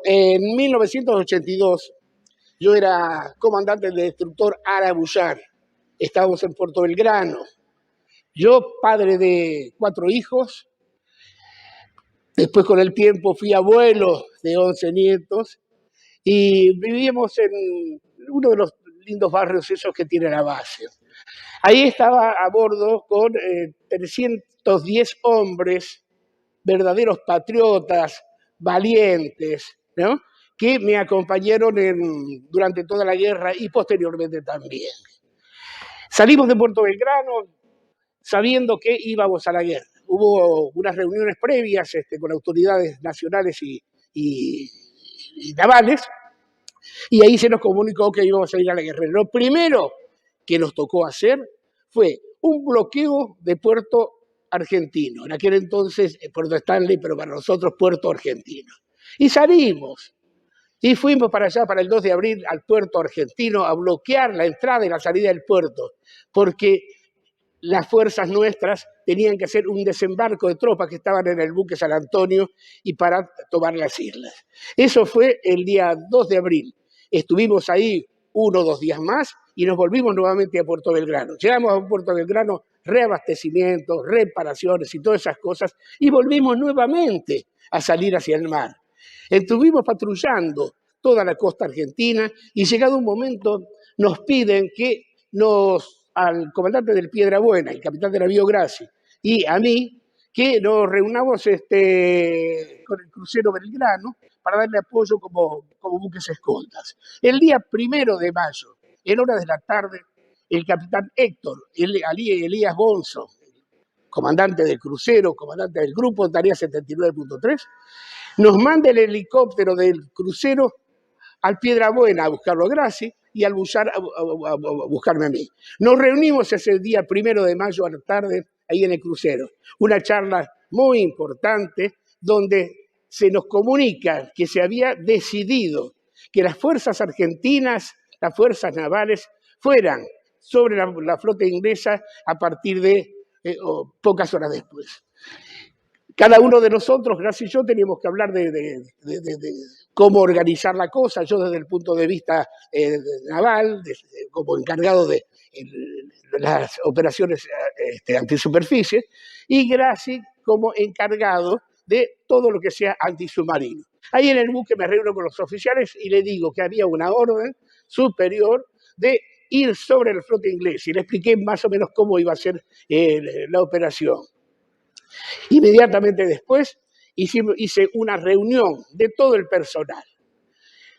En 1982 yo era comandante del destructor Arabuyán. Estábamos en Puerto Belgrano. Yo, padre de 4 hijos, después con el tiempo fui abuelo de 11 nietos y vivíamos en uno de los lindos barrios esos que tiene la base. Ahí estaba a bordo con 310 hombres, verdaderos patriotas, valientes, ¿no? Que me acompañaron durante toda la guerra y posteriormente también. Salimos de Puerto Belgrano sabiendo que íbamos a la guerra. Hubo unas reuniones previas con autoridades nacionales y navales, y ahí se nos comunicó que íbamos a ir a la guerra. Lo primero que nos tocó hacer fue un bloqueo de Puerto Argentino. En aquel entonces Puerto Stanley, pero para nosotros Puerto Argentino. Y salimos. Y fuimos para allá, para el 2 de abril, al puerto argentino, a bloquear la entrada y la salida del puerto, porque las fuerzas nuestras tenían que hacer un desembarco de tropas que estaban en el buque San Antonio y para tomar las islas. Eso fue el día 2 de abril. Estuvimos ahí 1 o 2 días más y nos volvimos nuevamente a Puerto Belgrano. Llegamos a Puerto Belgrano, reabastecimientos, reparaciones y todas esas cosas, y volvimos nuevamente a salir hacia el mar. Estuvimos patrullando toda la costa argentina y llegado un momento nos piden que al comandante del Piedrabuena, el capitán de navío Graci, y a mí, que nos reunamos con el crucero Belgrano para darle apoyo como buques escoltas. El día 1 de mayo, en horas de la tarde, el capitán Héctor Elías Bonzo, comandante del crucero, comandante del grupo, tarea 79.3, nos manda el helicóptero del crucero al Piedrabuena a buscarlo a Graci y al Bullar a buscarme a mí. Nos reunimos ese día 1 de mayo a la tarde ahí en el crucero. Una charla muy importante donde se nos comunica que se había decidido que las fuerzas argentinas, las fuerzas navales, fueran sobre la flota inglesa a partir de pocas horas después. Cada uno de nosotros, Graci y yo, teníamos que hablar de cómo organizar la cosa, yo desde el punto de vista naval, como encargado de las operaciones antisuperficie, y Graci como encargado de todo lo que sea antisubmarino. Ahí en el buque me reúno con los oficiales y le digo que había una orden superior de ir sobre la flota inglesa y le expliqué más o menos cómo iba a ser la operación. Inmediatamente después hice una reunión de todo el personal.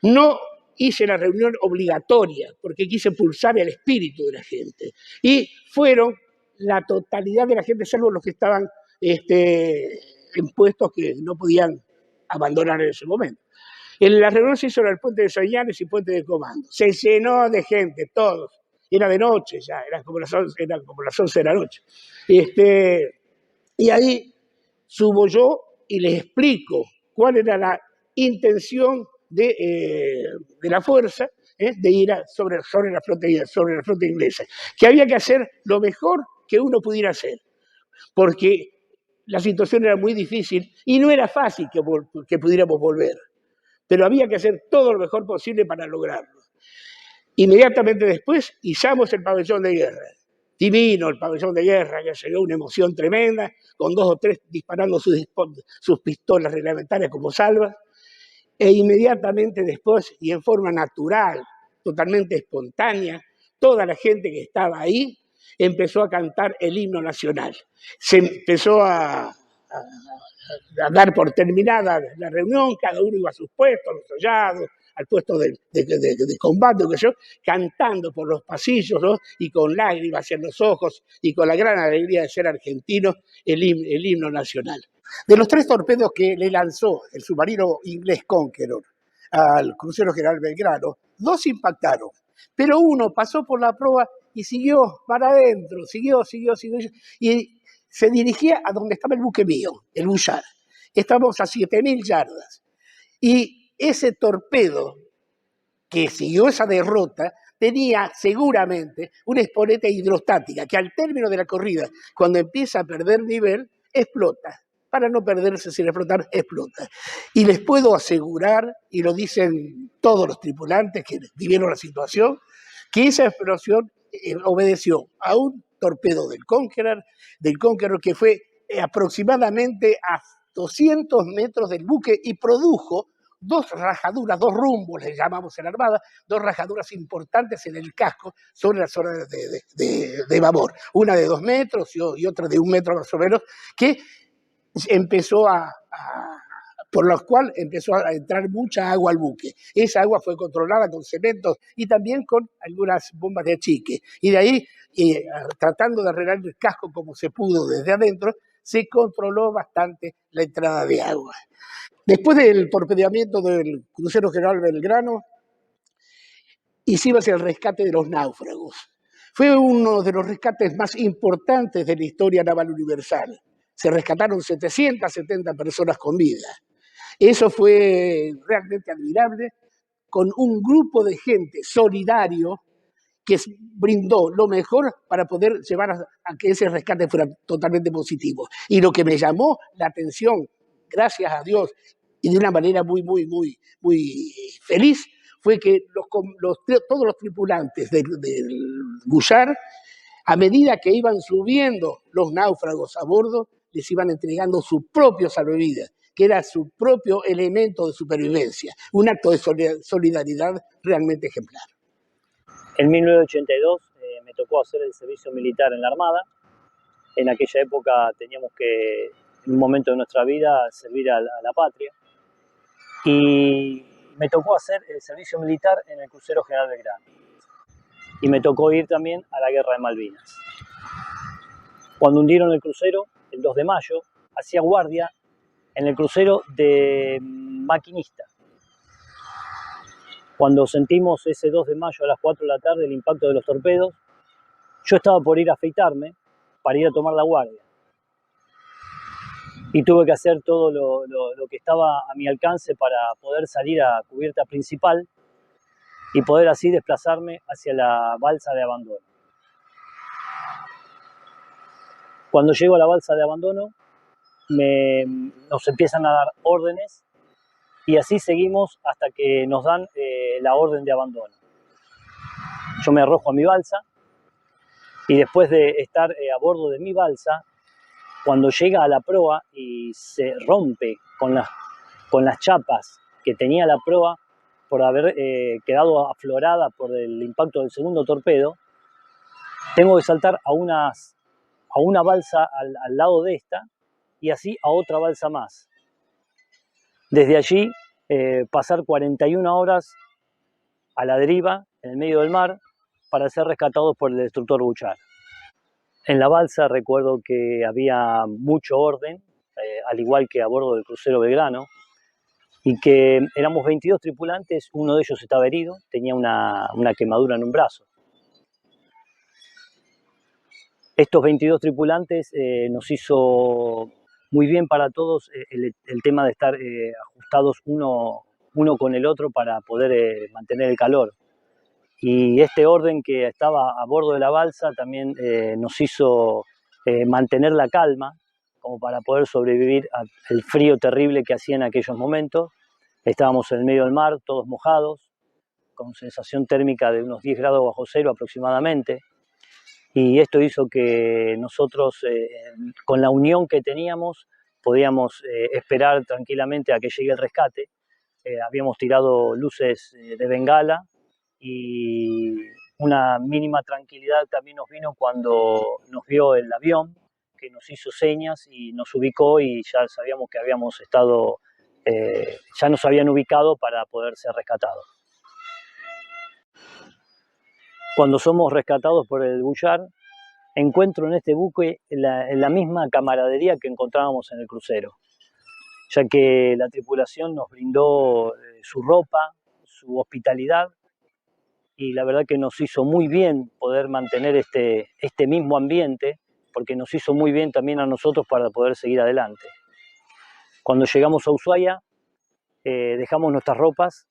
No hice la reunión obligatoria porque quise pulsar el espíritu de la gente. Y fueron la totalidad de la gente, salvo los que estaban en puestos que no podían abandonar en ese momento. En la reunión se hizo en el puente de señales y puente de comando. Se llenó de gente, todos. Era de noche ya, eran como las 11 de la noche. Y ahí subo yo y les explico cuál era la intención de la fuerza de ir sobre la flota inglesa, que había que hacer lo mejor que uno pudiera hacer, porque la situación era muy difícil y no era fácil que pudiéramos volver, pero había que hacer todo lo mejor posible para lograrlo. Inmediatamente después izamos el pabellón de guerra. Divino el pabellón de guerra, que se dio una emoción tremenda, con 2 o 3 disparando sus pistolas reglamentarias como salvas, e inmediatamente después, y en forma natural, totalmente espontánea, toda la gente que estaba ahí empezó a cantar el himno nacional. Se empezó a dar por terminada la reunión, cada uno iba a sus puestos, los sollados, al puesto de combate, cantando por los pasillos, ¿no? Y con lágrimas en los ojos y con la gran alegría de ser argentino, el himno nacional. De los 3 torpedos que le lanzó el submarino inglés Conqueror al crucero General Belgrano, 2 impactaron, pero uno pasó por la proa y siguió para adentro, siguió, y se dirigía a donde estaba el buque mío, el Bullar. Estamos a 7.000 yardas. Y ese torpedo que siguió esa derrota tenía seguramente una esponeta hidrostática que al término de la corrida, cuando empieza a perder nivel, explota. para no perderse sin explotar, explota. Y les puedo asegurar, y lo dicen todos los tripulantes que vivieron la situación, que esa explosión obedeció a un torpedo del Conqueror que fue aproximadamente a 200 metros del buque y produjo dos rajaduras, dos rumbos, le llamamos en la Armada, dos rajaduras importantes en el casco sobre la zona de babor. Una de 2 metros y otra de 1 metro más o menos, que empezó por lo cual empezó a entrar mucha agua al buque. Esa agua fue controlada con cementos y también con algunas bombas de achique. Y de ahí, tratando de arreglar el casco como se pudo desde adentro, se controló bastante la entrada de agua. Después del torpedeamiento del crucero General Belgrano, hicimos el rescate de los náufragos. Fue uno de los rescates más importantes de la historia naval universal. Se rescataron 770 personas con vida. Eso fue realmente admirable, con un grupo de gente solidario que brindó lo mejor para poder llevar a que ese rescate fuera totalmente positivo. Y lo que me llamó la atención, gracias a Dios, y de una manera muy feliz, fue que todos los tripulantes del Bullard, a medida que iban subiendo los náufragos a bordo, les iban entregando su propio salvavidas, que era su propio elemento de supervivencia. Un acto de solidaridad realmente ejemplar. En 1982 me tocó hacer el servicio militar en la Armada. En aquella época teníamos que, en un momento de nuestra vida, servir a la patria. Y me tocó hacer el servicio militar en el crucero General Belgrano. Y me tocó ir también a la Guerra de Malvinas. Cuando hundieron el crucero, el 2 de mayo, hacía guardia en el crucero de maquinista. Cuando sentimos ese 2 de mayo a las 4 de la tarde el impacto de los torpedos, yo estaba por ir a afeitarme para ir a tomar la guardia. Y tuve que hacer todo lo que estaba a mi alcance para poder salir a cubierta principal y poder así desplazarme hacia la balsa de abandono. Cuando llego a la balsa de abandono, nos empiezan a dar órdenes y así seguimos hasta que nos dan la orden de abandono. Yo me arrojo a mi balsa y después de estar a bordo de mi balsa, cuando llega a la proa y se rompe con las chapas que tenía la proa por haber quedado aflorada por el impacto del segundo torpedo, tengo que saltar a una balsa al lado de esta y así a otra balsa más. Desde allí pasar 41 horas a la deriva en el medio del mar para ser rescatados por el destructor Bullard. En la balsa recuerdo que había mucho orden, al igual que a bordo del crucero Belgrano, y que éramos 22 tripulantes, uno de ellos estaba herido, tenía una quemadura en un brazo. Estos 22 tripulantes nos hizo muy bien para todos el tema de estar ajustados uno con el otro para poder mantener el calor. Y este orden que estaba a bordo de la balsa también nos hizo mantener la calma, como para poder sobrevivir al frío terrible que hacía en aquellos momentos. Estábamos en el medio del mar, todos mojados, con sensación térmica de unos 10 grados bajo cero aproximadamente. Y esto hizo que nosotros, con la unión que teníamos, podíamos esperar tranquilamente a que llegue el rescate. Habíamos tirado luces de bengala y una mínima tranquilidad también nos vino cuando nos vio el avión, que nos hizo señas y nos ubicó y ya sabíamos que habíamos estado, ya nos habían ubicado para poder ser rescatados. Cuando somos rescatados por el Bullard, encuentro en este buque la misma camaradería que encontrábamos en el crucero, ya que la tripulación nos brindó su ropa, su hospitalidad, y la verdad que nos hizo muy bien poder mantener este mismo ambiente, porque nos hizo muy bien también a nosotros para poder seguir adelante. Cuando llegamos a Ushuaia, dejamos nuestras ropas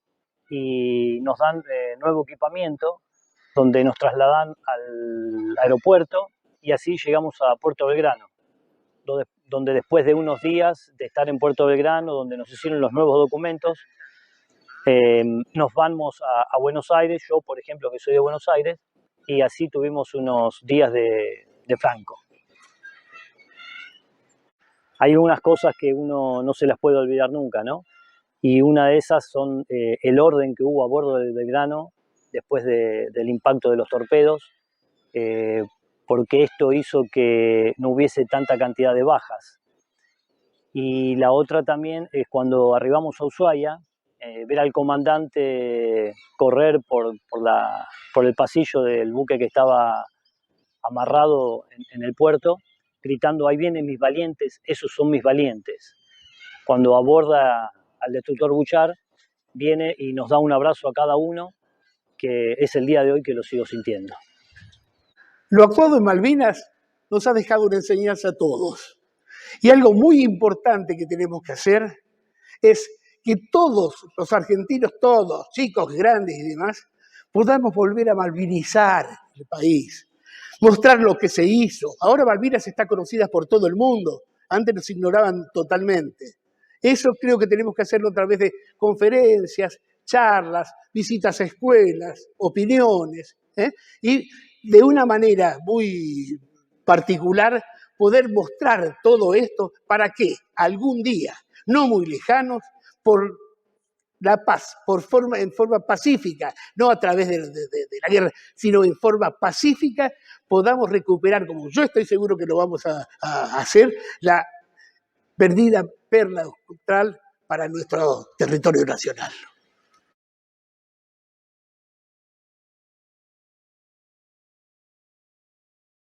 y nos dan nuevo equipamiento, donde nos trasladan al aeropuerto y así llegamos a Puerto Belgrano, donde después de unos días de estar en Puerto Belgrano, donde nos hicieron los nuevos documentos, nos vamos a Buenos Aires, yo por ejemplo que soy de Buenos Aires, y así tuvimos unos días de Franco. Hay unas cosas que uno no se las puede olvidar nunca, ¿no? Y una de esas son el orden que hubo a bordo del Belgrano después del impacto de los torpedos, porque esto hizo que no hubiese tanta cantidad de bajas. Y la otra también es cuando arribamos a Ushuaia, ver al comandante correr por el pasillo del buque que estaba amarrado en el puerto, gritando: ahí vienen mis valientes, esos son mis valientes. Cuando aborda al destructor Buchar, viene y nos da un abrazo a cada uno, que es el día de hoy que lo sigo sintiendo. Lo actuado en Malvinas nos ha dejado una enseñanza a todos. Y algo muy importante que tenemos que hacer es que todos los argentinos, todos, chicos, grandes y demás, podamos volver a malvinizar el país, mostrar lo que se hizo. Ahora Malvinas está conocida por todo el mundo, antes nos ignoraban totalmente. Eso creo que tenemos que hacerlo a través de conferencias, charlas, visitas a escuelas, opiniones, y de una manera muy particular poder mostrar todo esto para que algún día, no muy lejanos, por la paz, en forma pacífica, no a través de la guerra, sino en forma pacífica, podamos recuperar, como yo estoy seguro que lo vamos a hacer, la perdida perla austral para nuestro territorio nacional.